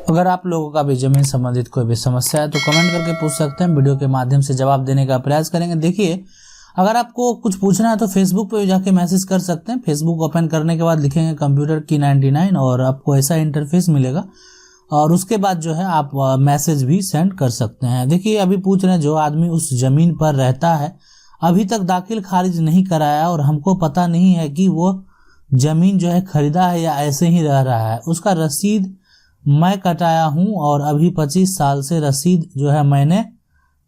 अगर आप लोगों का भी जमीन संबंधित कोई भी समस्या है तो कमेंट करके पूछ सकते हैं, वीडियो के माध्यम से जवाब देने का प्रयास करेंगे। देखिए, अगर आपको कुछ पूछना है तो फेसबुक पे जाके मैसेज कर सकते हैं। फेसबुक ओपन करने के बाद लिखेंगे कंप्यूटर की 99 और आपको ऐसा इंटरफेस मिलेगा और उसके बाद जो है आप मैसेज भी सेंड कर सकते हैं। देखिए, अभी पूछ रहे हैं जो आदमी उस जमीन पर रहता है अभी तक दाखिल खारिज नहीं कराया और हमको पता नहीं है कि वो जमीन जो है खरीदा है या ऐसे ही रह रहा है, उसका रसीद मैं कटाया हूं और अभी 25 साल से रसीद जो है मैंने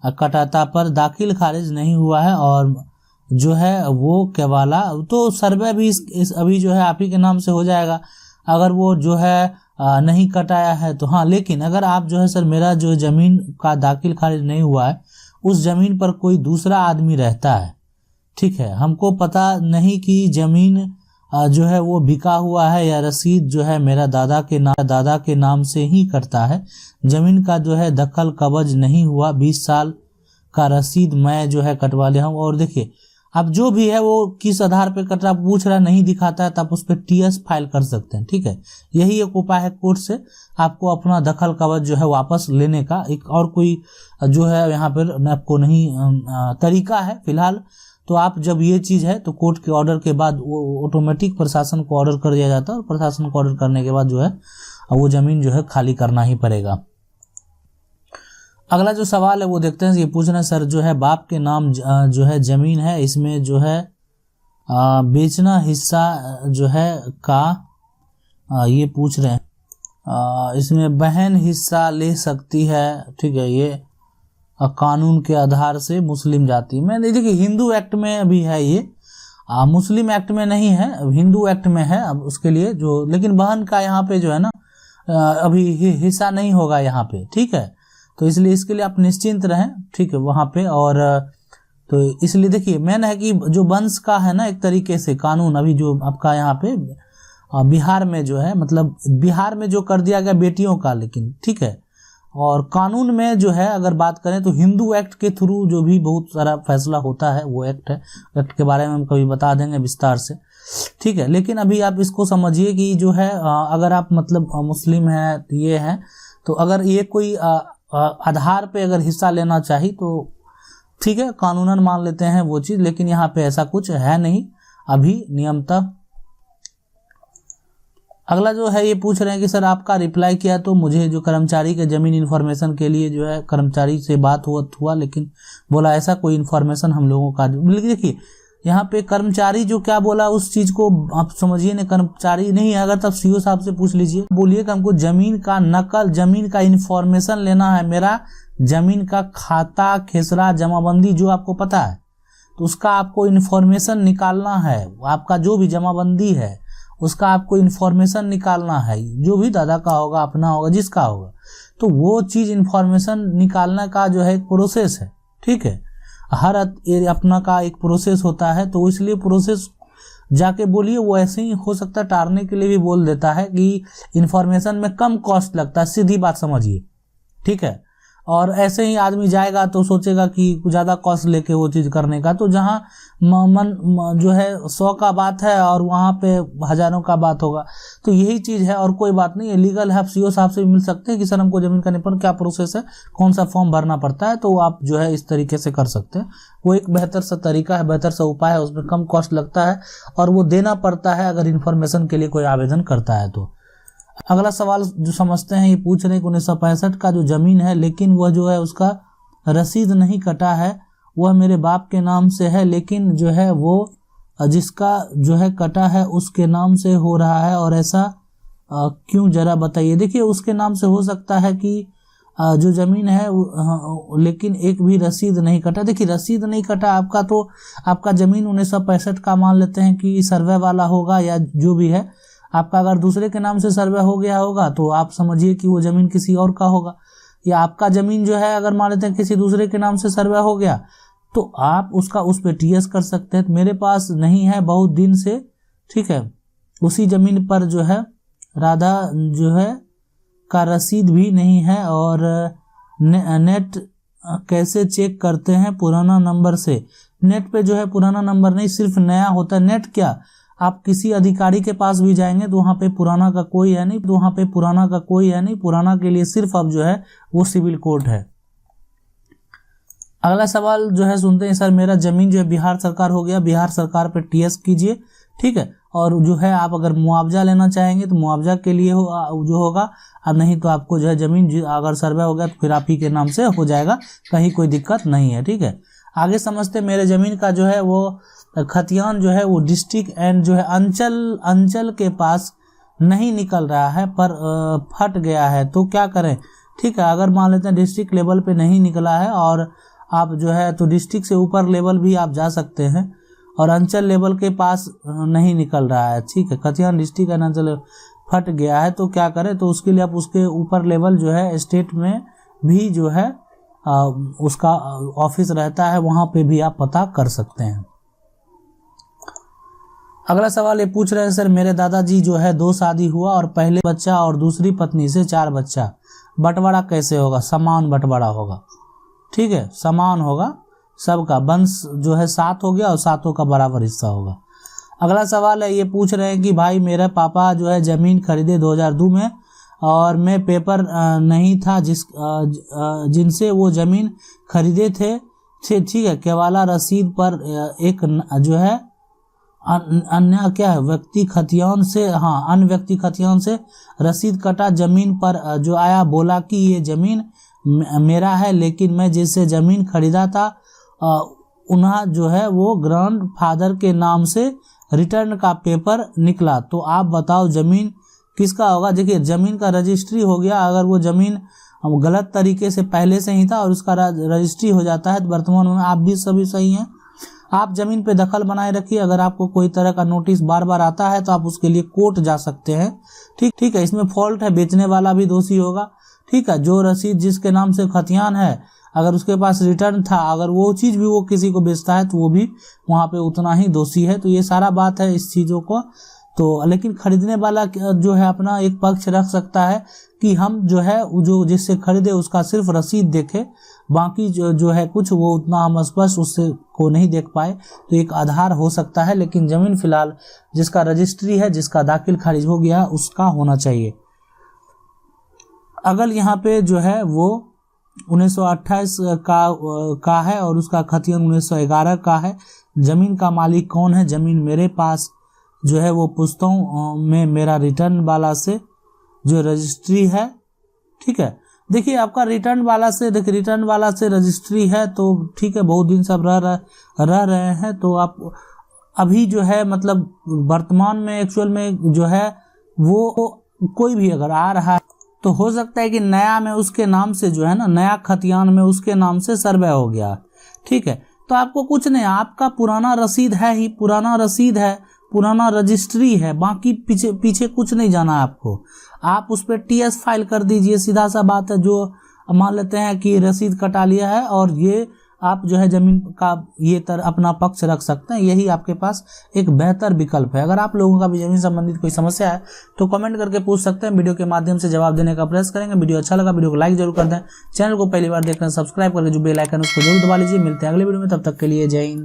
कटाता पर दाखिल खारिज नहीं हुआ है और जो है वो केवाला तो सर्वे भी इस अभी जो है आप ही के नाम से हो जाएगा अगर वो जो है नहीं कटाया है तो। हाँ, लेकिन अगर आप जो है सर मेरा जो ज़मीन का दाखिल खारिज नहीं हुआ है, उस ज़मीन पर कोई दूसरा आदमी रहता है, ठीक है, हमको पता नहीं कि ज़मीन जो है वो बिका हुआ है या रसीद जो है मेरा दादा के नाम से ही करता है, ज़मीन का जो है दखल कब्ज नहीं हुआ, 20 साल का रसीद मैं जो है कटवा लिया हूँ। और देखिए, अब जो भी है वो किस आधार पे कट रहा पूछ रहा नहीं दिखाता है तो आप उस पर TS फाइल कर सकते हैं, ठीक है। यही एक उपाय है कोर्ट से आपको अपना दखल कब्ज जो है वापस लेने का। एक और कोई जो है यहाँ पर आपको नहीं तरीका है फिलहाल। तो आप जब ये चीज़ है तो कोर्ट के ऑर्डर के बाद वो ऑटोमेटिक प्रशासन को ऑर्डर कर दिया जाता है और प्रशासन को ऑर्डर करने के बाद जो है वो ज़मीन जो है खाली करना ही पड़ेगा। अगला जो सवाल है वो देखते हैं। ये पूछ रहे हैं सर जो है बाप के नाम जो है ज़मीन है, इसमें जो है बेचना हिस्सा जो है का ये पूछ रहे हैं इसमें बहन हिस्सा ले सकती है, ठीक है, ये कानून के आधार से मुस्लिम जाति में। देखिए, हिंदू एक्ट में अभी है ये, मुस्लिम एक्ट में नहीं है, हिंदू एक्ट में है। अब उसके लिए जो लेकिन बहन का यहाँ पे जो है ना अभी हिस्सा नहीं होगा यहाँ पे, ठीक है, तो इसलिए इसके लिए आप निश्चिंत रहें, ठीक है, वहाँ पे। और तो इसलिए देखिए मेन है कि जो वंश का है ना एक तरीके से कानून अभी जो आपका यहाँ पे बिहार में जो है, मतलब बिहार में जो कर दिया गया बेटियों का, लेकिन ठीक है, और कानून में जो है अगर बात करें तो हिंदू एक्ट के थ्रू जो भी बहुत सारा फैसला होता है वो एक्ट है। एक्ट के बारे में हम कभी बता देंगे विस्तार से, ठीक है। लेकिन अभी आप इसको समझिए कि जो है अगर आप मतलब मुस्लिम है ये है तो अगर ये कोई आधार पे अगर हिस्सा लेना चाहिए तो ठीक है, कानूनन मान लेते हैं वो चीज़, लेकिन यहाँ पे ऐसा कुछ है नहीं अभी नियमतः। अगला जो है ये पूछ रहे हैं कि सर आपका रिप्लाई किया तो मुझे जो कर्मचारी के ज़मीन इन्फॉर्मेशन के लिए जो है कर्मचारी से बात हुआ लेकिन बोला ऐसा कोई इन्फॉर्मेशन हम लोगों का। देखिए, यहाँ पे कर्मचारी जो क्या बोला उस चीज़ को आप समझिए ना, कर्मचारी नहीं है अगर तब CO साहब से पूछ लीजिए, बोलिए कि हमको ज़मीन का नकल, ज़मीन का इन्फॉर्मेशन लेना है, मेरा ज़मीन का खाता खेसरा जमाबंदी जो आपको पता है तो उसका आपको इन्फॉर्मेशन निकालना है, आपका जो भी जमाबंदी है उसका आपको इन्फॉर्मेशन निकालना है, जो भी दादा का होगा अपना होगा जिसका होगा, तो वो चीज़ इन्फॉर्मेशन निकालने का जो है एक प्रोसेस है, ठीक है, हर अपना का एक प्रोसेस होता है। तो इसलिए प्रोसेस जाके बोलिए, वो ऐसे ही हो सकता है टारने के लिए भी बोल देता है कि इन्फॉर्मेशन में कम कॉस्ट लगता है, सीधी बात समझिए, ठीक है। और ऐसे ही आदमी जाएगा तो सोचेगा कि ज़्यादा कॉस्ट लेके वो चीज़ करने का, तो जहाँ मन जो है 100 का बात है और वहाँ पे हज़ारों का बात होगा, तो यही चीज़ है और कोई बात नहीं है। लीगल है, आप CO साहब से मिल सकते हैं कि सर हमको ज़मीन करने पर क्या प्रोसेस है, कौन सा फॉर्म भरना पड़ता है, तो आप जो है इस तरीके से कर सकते हैं। वो एक बेहतर सा तरीका है, बेहतर सा उपाय है, उसमें कम कॉस्ट लगता है और वो देना पड़ता है अगर इन्फॉर्मेशन के लिए कोई आवेदन करता है तो। अगला सवाल जो समझते हैं, ये पूछ रहे हैं कि 1965 का जो ज़मीन है लेकिन वह जो है उसका रसीद नहीं कटा है, वह मेरे बाप के नाम से है, लेकिन जो है वो जिसका जो है कटा है उसके नाम से हो रहा है और ऐसा क्यों, जरा बताइए। देखिए, उसके नाम से हो सकता है कि जो ज़मीन है लेकिन एक भी रसीद नहीं कटा। देखिए, रसीद नहीं कटा आपका तो आपका ज़मीन 1965 का मान लेते हैं कि सर्वे वाला होगा या जो भी है, आपका अगर दूसरे के नाम से सर्वे हो गया होगा तो आप समझिए कि वो ज़मीन किसी और का होगा, या आपका ज़मीन जो है अगर मान लेते हैं किसी दूसरे के नाम से सर्वे हो गया तो आप उसका उस पे TS कर सकते हैं। मेरे पास नहीं है बहुत दिन से, ठीक है, उसी ज़मीन पर जो है राधा जो है का रसीद भी नहीं है और नेट कैसे चेक करते हैं पुराना नंबर से। नेट पे जो है पुराना नंबर नहीं, सिर्फ नया होता है। नेट क्या, आप किसी अधिकारी के पास भी जाएंगे तो वहाँ पे पुराना का कोई है नहीं, पुराना के लिए सिर्फ अब जो है वो सिविल कोर्ट है। अगला सवाल जो है सुनते हैं, सर मेरा जमीन जो है बिहार सरकार हो गया, बिहार सरकार पे टीएस कीजिए, ठीक है। और जो है आप अगर मुआवजा लेना चाहेंगे तो मुआवजा के लिए जो होगा, और नहीं तो आपको जो है जमीन अगर सर्वे हो गया तो फिर आप ही के नाम से हो जाएगा, कहीं कोई दिक्कत नहीं है, ठीक है। आगे समझते, मेरे जमीन का जो है वो खतियान जो है वो डिस्ट्रिक्ट एंड जो है अंचल के पास नहीं निकल रहा है पर फट गया है, तो क्या करें, ठीक है। अगर मान लेते हैं डिस्ट्रिक्ट लेवल पे नहीं निकला है और आप जो है तो डिस्ट्रिक्ट से ऊपर लेवल भी आप जा सकते हैं, और अंचल लेवल के पास नहीं निकल रहा है, ठीक है। खतियान डिस्ट्रिक्ट एंड अंचल फट गया है तो क्या करें, तो उसके लिए आप उसके ऊपर लेवल जो है स्टेट में भी जो है उसका ऑफिस रहता है, वहाँ पे भी आप पता कर सकते हैं। अगला सवाल ये पूछ रहे हैं, सर मेरे दादाजी जो है 2 शादी हुआ और पहले बच्चा और दूसरी पत्नी से 4 बच्चा, बंटवारा कैसे होगा? समान बंटवारा होगा, ठीक है, समान होगा, सबका वंश जो है 7 हो गया और 7 का बराबर हिस्सा होगा। अगला सवाल है, ये पूछ रहे हैं कि भाई मेरे पापा जो है जमीन खरीदे 2002 में और मैं पेपर नहीं था जिनसे वो जमीन खरीदे थे, ठीक है। केवाला रसीद पर एक जो है अन्य क्या है व्यक्ति खतियान से, हाँ, अन्य व्यक्ति खतियान से रसीद कटा, जमीन पर जो आया बोला कि ये जमीन मेरा है, लेकिन मैं जिससे जमीन खरीदा था उन्हें जो है वो ग्रैंड फादर के नाम से रिटर्न का पेपर निकला, तो आप बताओ जमीन किसका होगा? देखिए जमीन का रजिस्ट्री हो गया, अगर वो जमीन गलत तरीके से पहले से ही था और उसका रजिस्ट्री हो जाता है तो वर्तमान में आप भी सभी सही हैं। आप जमीन पे दखल बनाए रखिए, अगर आपको कोई तरह का नोटिस बार बार आता है तो आप उसके लिए कोर्ट जा सकते हैं, ठीक है। इसमें फॉल्ट है, बेचने वाला भी दोषी होगा, ठीक है। जो रसीद जिसके नाम से खतियान है, अगर उसके पास रिटर्न था, अगर वो चीज़ भी वो किसी को बेचता है तो वो भी वहाँ पे उतना ही दोषी है। तो ये सारा बात है इस चीज़ों को, तो लेकिन खरीदने वाला जो है अपना एक पक्ष रख सकता है कि हम जो है जो जिससे खरीदे उसका सिर्फ रसीद देखे, बाकी जो है कुछ वो उतना हम स्पष्ट उससे को नहीं देख पाए, तो एक आधार हो सकता है। लेकिन जमीन फिलहाल जिसका रजिस्ट्री है, जिसका दाखिल खारिज हो गया, उसका होना चाहिए। अगल यहाँ पे जो है वो 1928 का है और उसका खतियान 1911 का है। जमीन का मालिक कौन है? जमीन मेरे पास जो है वो पुस्तकों में मेरा रिटर्न वाला से जो रजिस्ट्री है, ठीक है। देखिए आपका रिटर्न वाला से रजिस्ट्री है तो ठीक है, बहुत दिन से आप रह रहे हैं, तो आप अभी जो है मतलब वर्तमान में एक्चुअल में जो है वो कोई भी अगर आ रहा है तो हो सकता है कि नया में उसके नाम से जो है ना, नया खतियान में उसके नाम से सर्वे हो गया, ठीक है। तो आपको कुछ नहीं, आपका पुराना रसीद है ही, पुराना रजिस्ट्री है, बाकी पीछे कुछ नहीं जाना आपको। आप उस पर टीएस फाइल कर दीजिए, सीधा सा बात है। जो मान लेते हैं कि रसीद कटा लिया है और ये आप जो है जमीन का ये अपना पक्ष रख सकते हैं, यही आपके पास एक बेहतर विकल्प है। अगर आप लोगों का भी जमीन संबंधित कोई समस्या है तो कमेंट करके पूछ सकते हैं, वीडियो के माध्यम से जवाब देने का प्रयास करेंगे। वीडियो अच्छा लगा वीडियो को लाइक जरूर कर दें, चैनल को पहली बार देख रहे हैं सब्सक्राइब करके जो बेल आइकन उसको जरूर दबा लीजिए। मिलते हैं अगले वीडियो में, तब तक के लिए जय हिंद।